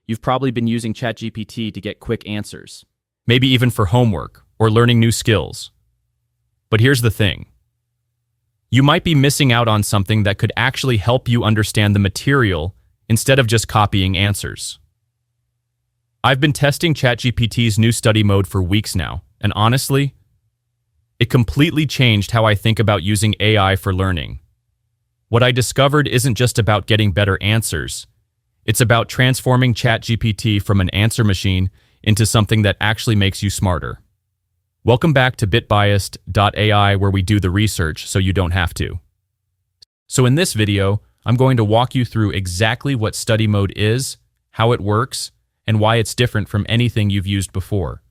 You've probably been using ChatGPT to get quick answers. Maybe even for homework or learning new skills. But here's the thing. You might be missing out on something that could actually help you understand the material instead of just copying answers. I've been testing ChatGPT's new study mode for weeks now, and honestly, it completely changed how I think about using AI for learning. What I discovered isn't just about getting better answers. It's about transforming ChatGPT from an answer machine into something that actually makes you smarter. Welcome back to bitbiased.ai, where we do the research so you don't have to. So in this video, I'm going to walk you through exactly what study mode is, how it works, and why it's different from anything you've used before.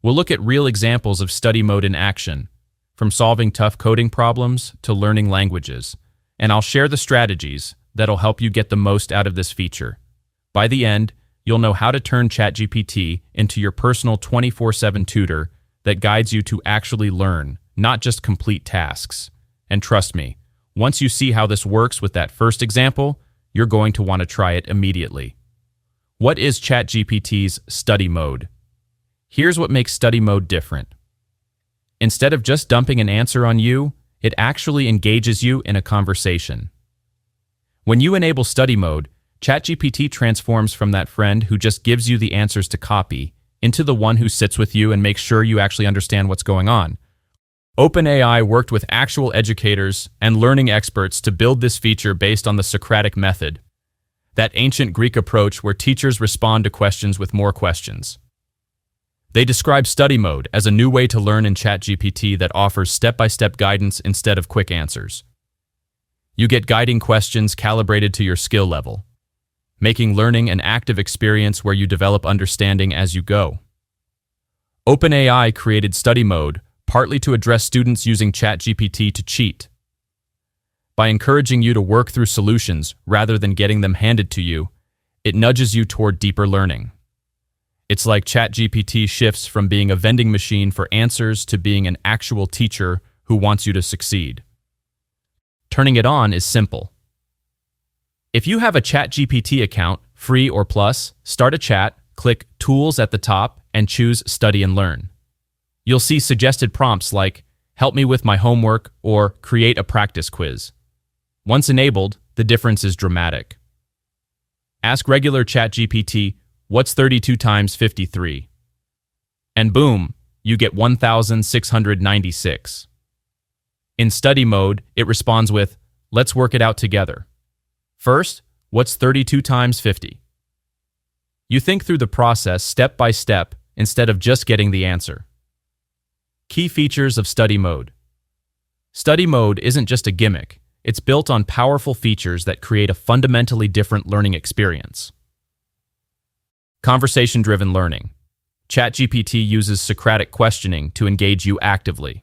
We'll look at real examples of study mode in action, from solving tough coding problems to learning languages, and I'll share the strategies that'll help you get the most out of this feature. By the end, you'll know how to turn ChatGPT into your personal 24/7 tutor that guides you to actually learn, not just complete tasks. And trust me, once you see how this works with that first example, you're going to want to try it immediately. What is ChatGPT's study mode? Here's what makes study mode different. Instead of just dumping an answer on you, it actually engages you in a conversation. When you enable study mode, ChatGPT transforms from that friend who just gives you the answers to copy into the one who sits with you and makes sure you actually understand what's going on. OpenAI worked with actual educators and learning experts to build this feature based on the Socratic method, that ancient Greek approach where teachers respond to questions with more questions. They describe study mode as a new way to learn in ChatGPT that offers step-by-step guidance instead of quick answers. You get guiding questions calibrated to your skill level, making learning an active experience where you develop understanding as you go. OpenAI created study mode partly to address students using ChatGPT to cheat. By encouraging you to work through solutions rather than getting them handed to you, it nudges you toward deeper learning. It's like ChatGPT shifts from being a vending machine for answers to being an actual teacher who wants you to succeed. Turning it on is simple. If you have a ChatGPT account, free or plus, start a chat, click Tools at the top, and choose Study and Learn. You'll see suggested prompts like, help me with my homework, or create a practice quiz. Once enabled, the difference is dramatic. Ask regular ChatGPT, what's 32 times 53? And boom, you get 1,696. In study mode, it responds with, let's work it out together. First, what's 32 times 50? You think through the process step by step instead of just getting the answer. Key features of study mode. Study mode isn't just a gimmick. It's built on powerful features that create a fundamentally different learning experience. Conversation-driven learning. ChatGPT uses Socratic questioning to engage you actively.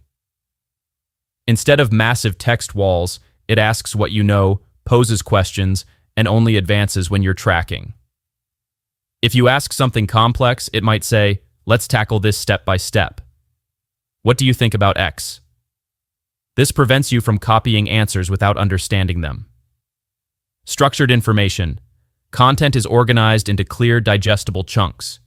Instead of massive text walls, it asks what you know, poses questions, and only advances when you're tracking. If you ask something complex, it might say, let's tackle this step by step. What do you think about X? This prevents you from copying answers without understanding them. Structured information. Content is organized into clear, digestible chunks.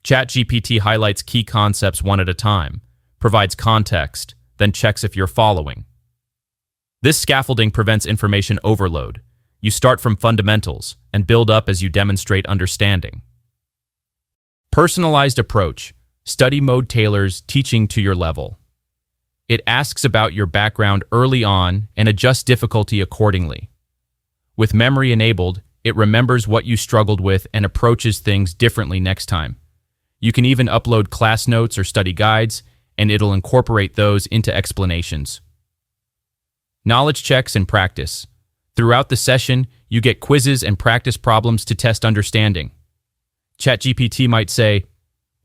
ChatGPT highlights key concepts one at a time, provides context, then checks if you're following. This scaffolding prevents information overload. You start from fundamentals and build up as you demonstrate understanding. Personalized approach. Study mode tailors teaching to your level. It asks about your background early on and adjusts difficulty accordingly. With memory enabled, it remembers what you struggled with and approaches things differently next time. You can even upload class notes or study guides, and it'll incorporate those into explanations. Knowledge checks and practice. Throughout the session, you get quizzes and practice problems to test understanding. ChatGPT might say,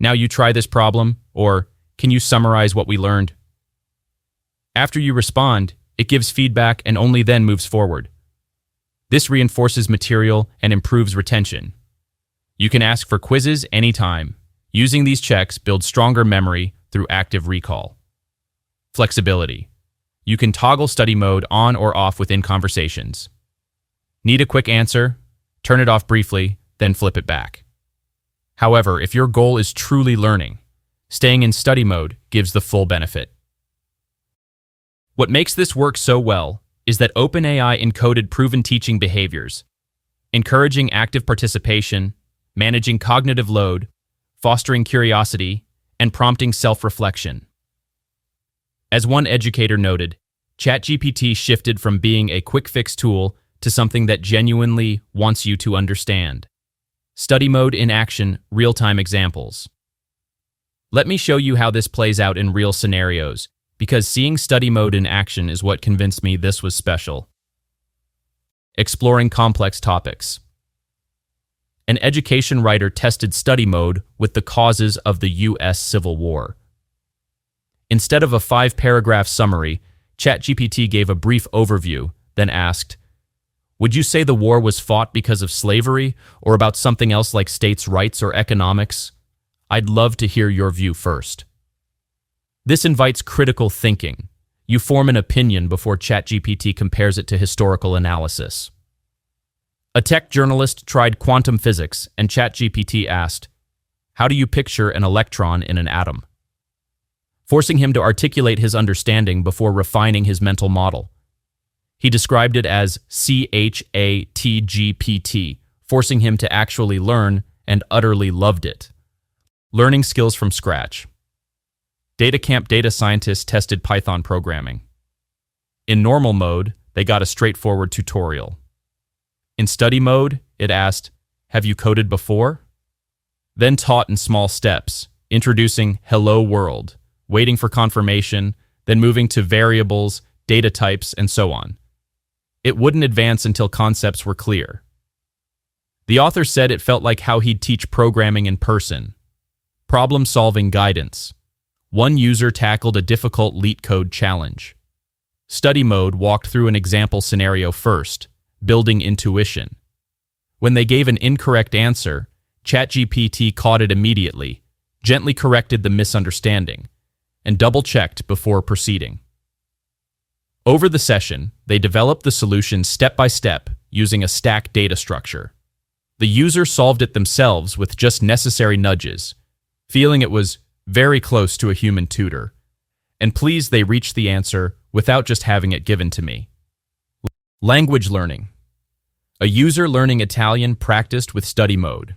now you try this problem, or can you summarize what we learned? After you respond, it gives feedback and only then moves forward. This reinforces material and improves retention. You can ask for quizzes anytime. Using these checks builds stronger memory through active recall. Flexibility. You can toggle study mode on or off within conversations. Need a quick answer? Turn it off briefly, then flip it back. However, if your goal is truly learning, staying in study mode gives the full benefit. What makes this work so well is that OpenAI encoded proven teaching behaviors, encouraging active participation, managing cognitive load, fostering curiosity, and prompting self-reflection. As one educator noted, ChatGPT shifted from being a quick-fix tool to something that genuinely wants you to understand. Study mode in action, real-time examples. Let me show you how this plays out in real scenarios, because seeing study mode in action is what convinced me this was special. Exploring complex topics. An education writer tested study mode with the causes of the U.S. Civil War. Instead of a 5-paragraph summary, ChatGPT gave a brief overview, then asked, "Would you say the war was fought because of slavery or about something else like states' rights or economics? I'd love to hear your view first." This invites critical thinking. You form an opinion before ChatGPT compares it to historical analysis. A tech journalist tried quantum physics, and ChatGPT asked, "How do you picture an electron in an atom?" Forcing him to articulate his understanding before refining his mental model. He described it as CHATGPT, forcing him to actually learn, and utterly loved it. Learning skills from scratch. Data camp data scientists tested Python programming. In normal mode, they got a straightforward tutorial. In study mode, it asked, "Have you coded before?" Then taught in small steps, introducing "Hello World," waiting for confirmation, then moving to variables, data types, and so on. It wouldn't advance until concepts were clear. The author said it felt like how he'd teach programming in person. Problem-solving guidance. One user tackled a difficult LeetCode challenge. Study mode walked through an example scenario first, building intuition. When they gave an incorrect answer, ChatGPT caught it immediately, gently corrected the misunderstanding, and double-checked before proceeding. Over the session, they developed the solution step by step using a stack data structure. The user solved it themselves with just necessary nudges, feeling it was very close to a human tutor, and pleased they reached the answer without just having it given to me. Language learning. A user learning Italian practiced with study mode.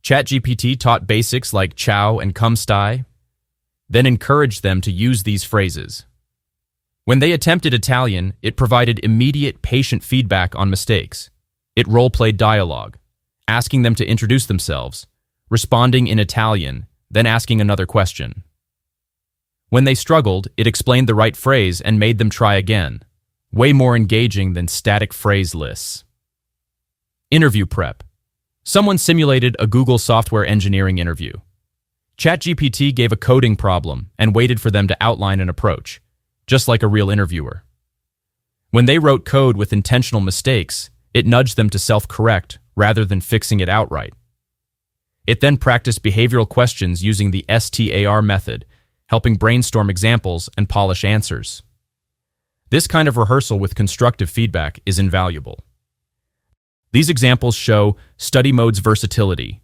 ChatGPT taught basics like ciao and come stai, then encouraged them to use these phrases. When they attempted Italian, it provided immediate patient feedback on mistakes. It role-played dialogue, asking them to introduce themselves, responding in Italian, then asking another question. When they struggled, it explained the right phrase and made them try again, way more engaging than static phrase lists. Interview prep. Someone simulated a Google software engineering interview. ChatGPT gave a coding problem and waited for them to outline an approach, just like a real interviewer. When they wrote code with intentional mistakes, it nudged them to self-correct rather than fixing it outright. It then practiced behavioral questions using the STAR method, helping brainstorm examples and polish answers. This kind of rehearsal with constructive feedback is invaluable. These examples show study mode's versatility,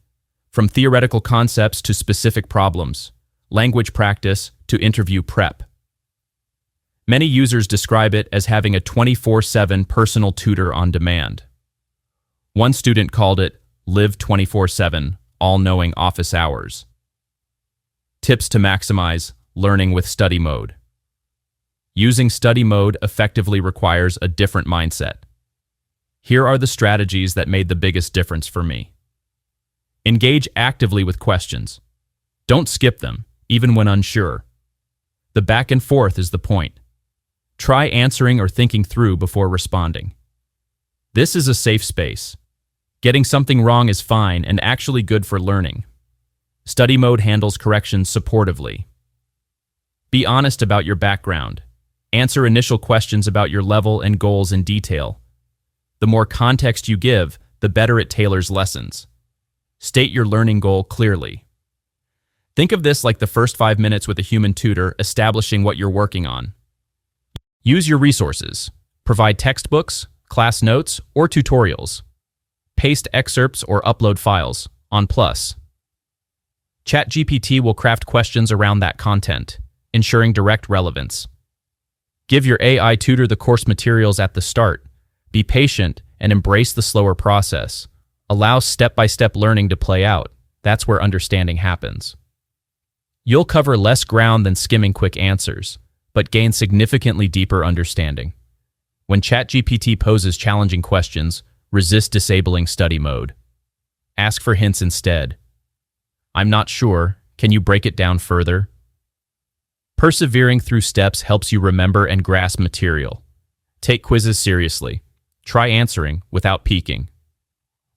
from theoretical concepts to specific problems, language practice to interview prep. Many users describe it as having a 24/7 personal tutor on demand. One student called it Live 24/7, all-knowing office hours. Tips to maximize learning with study mode. Using study mode effectively requires a different mindset. Here are the strategies that made the biggest difference for me. Engage actively with questions. Don't skip them, even when unsure. The back and forth is the point. Try answering or thinking through before responding. This is a safe space. Getting something wrong is fine and actually good for learning. Study mode handles corrections supportively. Be honest about your background. Answer initial questions about your level and goals in detail. The more context you give, the better it tailors lessons. State your learning goal clearly. Think of this like the first 5 minutes with a human tutor establishing what you're working on. Use your resources. Provide textbooks, class notes, or tutorials. paste excerpts or upload files. On plus, ChatGPT will craft questions around that content, ensuring direct relevance. Give your AI tutor the course materials at the start. Be patient and embrace the slower process. Allow step-by-step learning to play out. That's where understanding happens. You'll cover less ground than skimming quick answers, but gain significantly deeper understanding. When ChatGPT poses challenging questions, resist disabling study mode. Ask for hints instead. I'm not sure. Can you break it down further? Persevering through steps helps you remember and grasp material. Take quizzes seriously. Try answering without peeking.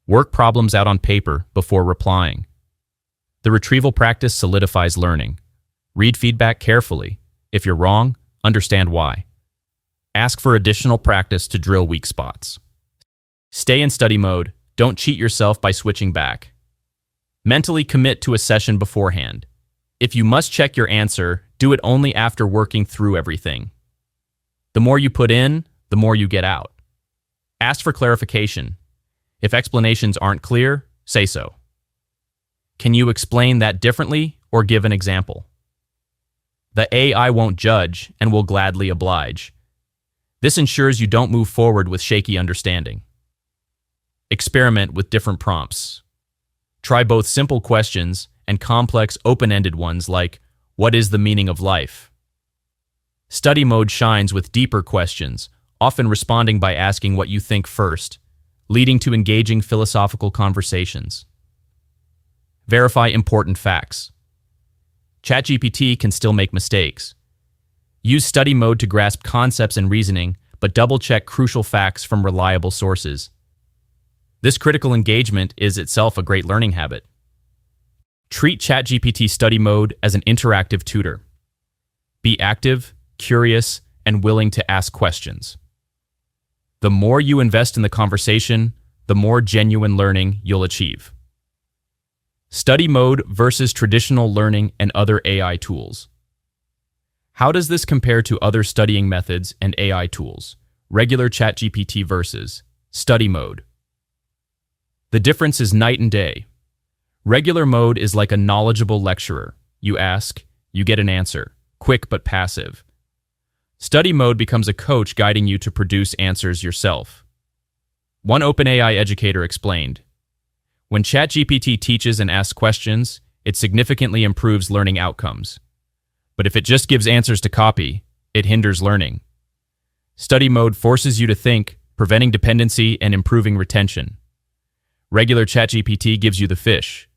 Work problems out on paper before replying. The retrieval practice solidifies learning. Read feedback carefully. If you're wrong, understand why. Ask for additional practice to drill weak spots. Stay in study mode. Don't cheat yourself by switching back. Mentally commit to a session beforehand. If you must check your answer, do it only after working through everything. The more you put in, the more you get out. Ask for clarification. If explanations aren't clear, say so. Can you explain that differently or give an example? The AI won't judge and will gladly oblige. This ensures you don't move forward with shaky understanding. Experiment with different prompts. Try both simple questions and complex open-ended ones like, what is the meaning of life? Study mode shines with deeper questions, often responding by asking what you think first, leading to engaging philosophical conversations. Verify important facts. ChatGPT can still make mistakes. Use study mode to grasp concepts and reasoning, but double-check crucial facts from reliable sources. This critical engagement is itself a great learning habit. Treat ChatGPT study mode as an interactive tutor. Be active, curious, and willing to ask questions. The more you invest in the conversation, the more genuine learning you'll achieve. Study mode versus traditional learning and other AI tools. How does this compare to other studying methods and AI tools? Regular ChatGPT versus study mode. The difference is night and day. Regular mode is like a knowledgeable lecturer. You ask, you get an answer, quick but passive. Study mode becomes a coach guiding you to produce answers yourself. One OpenAI educator explained, when ChatGPT teaches and asks questions, it significantly improves learning outcomes. But if it just gives answers to copy, it hinders learning. Study mode forces you to think, preventing dependency and improving retention. Regular ChatGPT gives you the fish.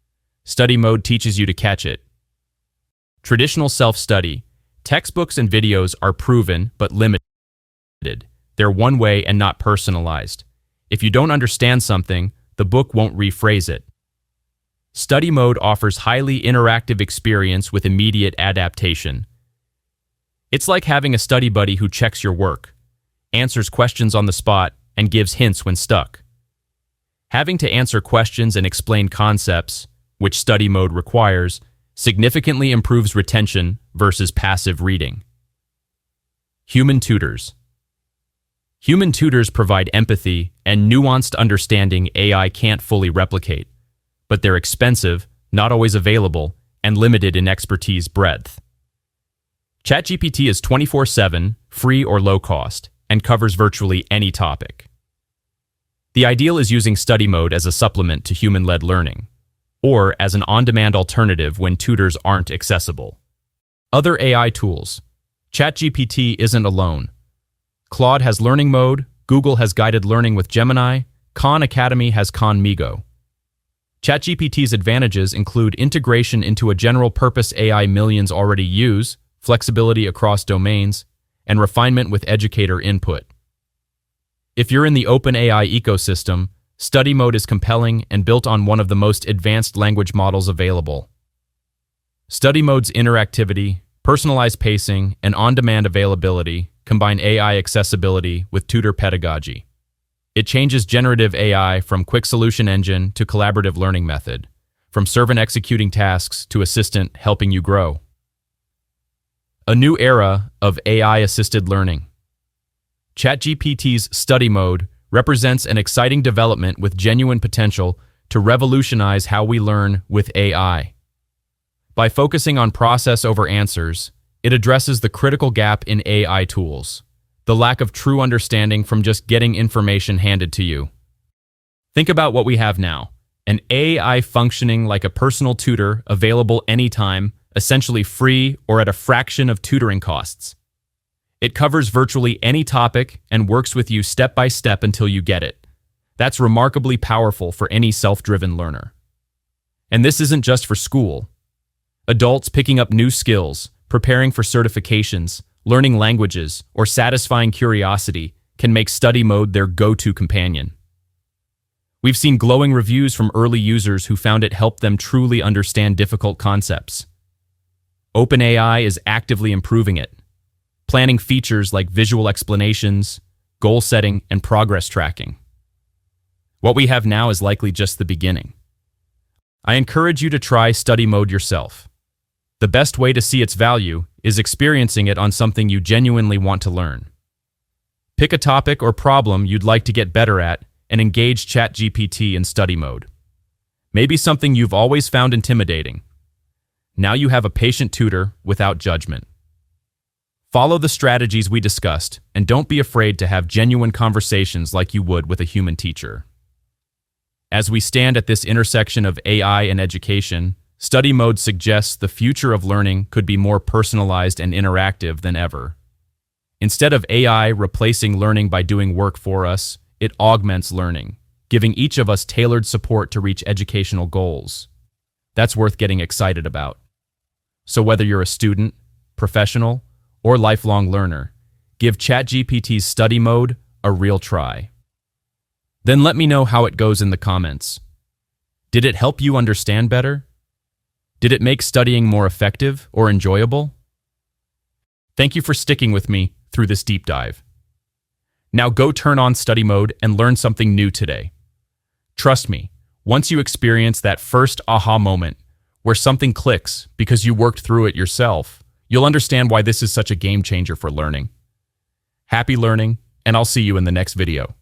Study mode teaches you to catch it. Traditional self-study. Textbooks and videos are proven but limited. They're one way and not personalized. If you don't understand something, the book won't rephrase it. Study mode offers highly interactive experience with immediate adaptation. It's like having a study buddy who checks your work, answers questions on the spot, and gives hints when stuck. Having to answer questions and explain concepts, which study mode requires, significantly improves retention versus passive reading. Human tutors. Human tutors provide empathy and nuanced understanding AI can't fully replicate, but they're expensive, not always available, and limited in expertise breadth. ChatGPT is 24/7, free or low cost, and covers virtually any topic. The ideal is using study mode as a supplement to human-led learning, or as an on-demand alternative when tutors aren't accessible. Other AI tools. ChatGPT isn't alone. Claude has learning mode, Google has guided learning with Gemini, Khan Academy has Khan Migo. ChatGPT's advantages include integration into a general-purpose AI millions already use, flexibility across domains, and refinement with educator input. If you're in the OpenAI ecosystem, study mode is compelling and built on one of the most advanced language models available. Study mode's interactivity, personalized pacing, and on-demand availability combine AI accessibility with tutor pedagogy. It changes generative AI from quick solution engine to collaborative learning method, from servant executing tasks to assistant helping you grow. A new era of AI-assisted learning. ChatGPT's study mode represents an exciting development with genuine potential to revolutionize how we learn with AI. By focusing on process over answers, it addresses the critical gap in AI tools, the lack of true understanding from just getting information handed to you. Think about what we have now, an AI functioning like a personal tutor available anytime, essentially free or at a fraction of tutoring costs. It covers virtually any topic and works with you step by step until you get it. That's remarkably powerful for any self-driven learner. And this isn't just for school. Adults picking up new skills, preparing for certifications, learning languages, or satisfying curiosity can make study mode their go-to companion. We've seen glowing reviews from early users who found it helped them truly understand difficult concepts. OpenAI is actively improving it, planning features like visual explanations, goal setting, and progress tracking. What we have now is likely just the beginning. I encourage you to try study mode yourself. The best way to see its value is experiencing it on something you genuinely want to learn. Pick a topic or problem you'd like to get better at and engage ChatGPT in study mode. Maybe something you've always found intimidating. Now you have a patient tutor without judgment. Follow the strategies we discussed and don't be afraid to have genuine conversations like you would with a human teacher. As we stand at this intersection of AI and education, study mode suggests the future of learning could be more personalized and interactive than ever. Instead of AI replacing learning by doing work for us, it augments learning, giving each of us tailored support to reach educational goals. That's worth getting excited about. So whether you're a student, professional, or lifelong learner, give ChatGPT's study mode a real try. Then let me know how it goes in the comments. Did it help you understand better? Did it make studying more effective or enjoyable? Thank you for sticking with me through this deep dive. Now go turn on study mode and learn something new today. Trust me, once you experience that first aha moment where something clicks because you worked through it yourself, you'll understand why this is such a game changer for learning. Happy learning, and I'll see you in the next video.